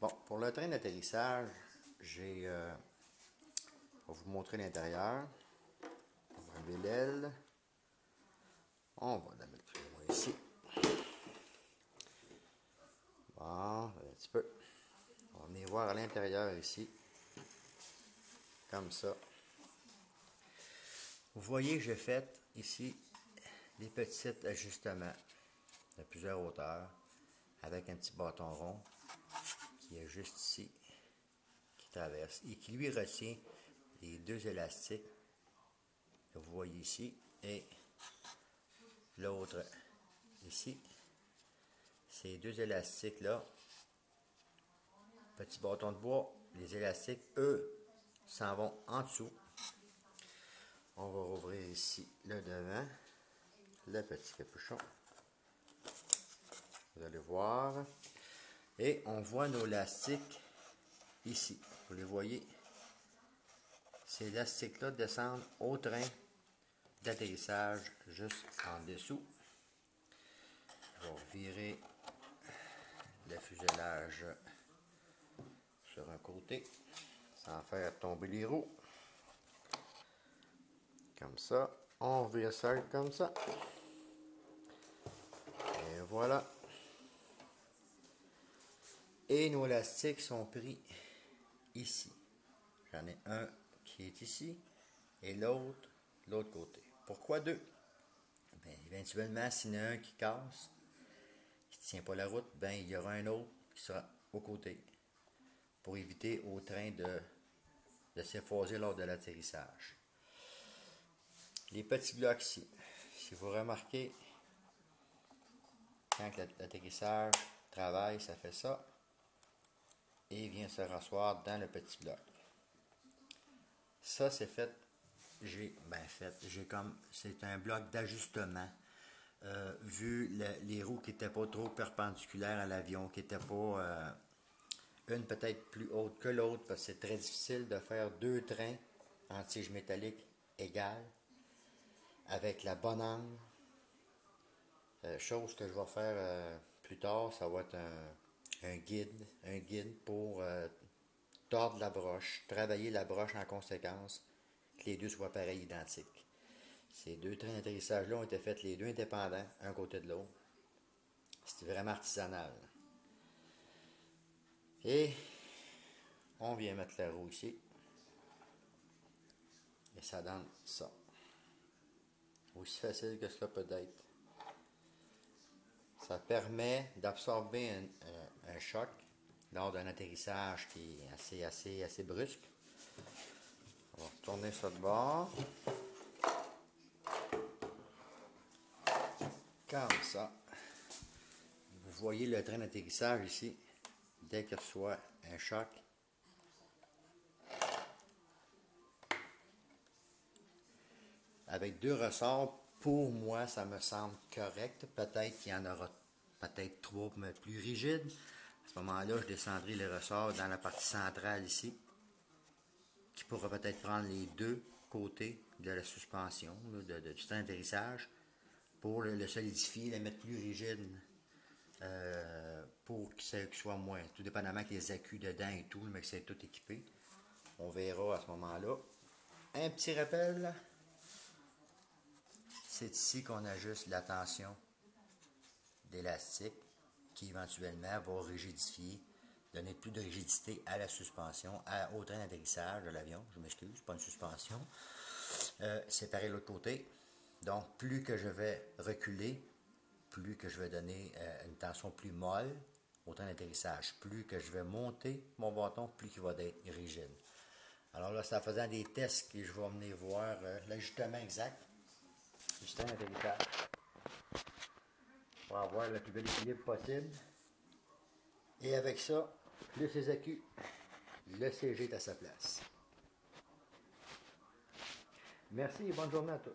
Bon, pour le train d'atterrissage, je vais vous montrer l'intérieur. On va enlever l'aile. On va la mettre plus loin ici. Bon, un petit peu. On va venir voir à l'intérieur ici. Comme ça. Vous voyez, j'ai fait ici des petits ajustements de plusieurs hauteurs avec un petit bâton rond qui est juste ici, qui traverse et qui lui retient les deux élastiques que vous voyez ici et l'autre ici. Ces deux élastiques là, petit bâton de bois, les élastiques eux s'en vont en dessous. On va rouvrir ici le devant, le petit capuchon. Vous allez voir. Et on voit nos élastiques ici. Vous les voyez. Ces élastiques-là descendent au train d'atterrissage juste en dessous. Je vais virer le fuselage sur un côté sans faire tomber les roues. Comme ça. On vire ça comme ça. Et voilà. Et nos élastiques sont pris ici. J'en ai un qui est ici et l'autre de l'autre côté. Pourquoi deux? Bien, éventuellement, s'il y en a un qui casse, qui ne tient pas la route, bien, il y aura un autre qui sera aux côtés pour éviter au train de s'effacer lors de l'atterrissage. Les petits blocs ici, si vous remarquez, quand l'atterrissage travaille, ça fait ça et vient se rasseoir dans le petit bloc. Ça, c'est fait, c'est un bloc d'ajustement. Vu les roues qui n'étaient pas trop perpendiculaires à l'avion, qui n'étaient pas une peut-être plus haute que l'autre, parce que c'est très difficile de faire deux trains en tige métallique égales, avec la bonne angle. Chose que je vais faire plus tard, ça va être un guide pour tordre la broche, travailler la broche en conséquence, que les deux soient pareils, identiques. Ces deux trains d'atterrissage-là ont été faits les deux indépendants, un côté de l'autre. C'était vraiment artisanal. Et on vient mettre la roue ici. Et ça donne ça. Aussi facile que cela peut être. Ça permet d'absorber un choc lors d'un atterrissage qui est assez brusque. On va retourner ça de bord. Comme ça. Vous voyez le train d'atterrissage ici. Dès qu'il reçoit un choc, avec deux ressorts, pour moi, ça me semble correct. Peut-être qu'il y en aura peut-être trois mais plus rigides. À ce moment-là, je descendrai les ressorts dans la partie centrale ici, qui pourra peut-être prendre les deux côtés de la suspension, là, du train d'atterrissage, pour le solidifier, le mettre plus rigide, pour qu'il soit moins, tout dépendamment que les accus dedans et tout, mais que c'est tout équipé. On verra à ce moment-là. Un petit rappel, c'est ici qu'on ajuste la tension d'élastique qui éventuellement va rigidifier, donner plus de rigidité à la suspension, au train d'atterrissage de l'avion. Je m'excuse, pas une suspension. C'est pareil de l'autre côté. Donc, plus que je vais reculer, plus que je vais donner une tension plus molle au train d'atterrissage. Plus que je vais monter mon bâton, plus il va être rigide. Alors là, c'est en faisant des tests que je vais venir voir l'ajustement exact du train d'atterrissage pour avoir le plus bel équilibre possible. Et avec ça, le CSAQ, le CG est à sa place. Merci et bonne journée à tous.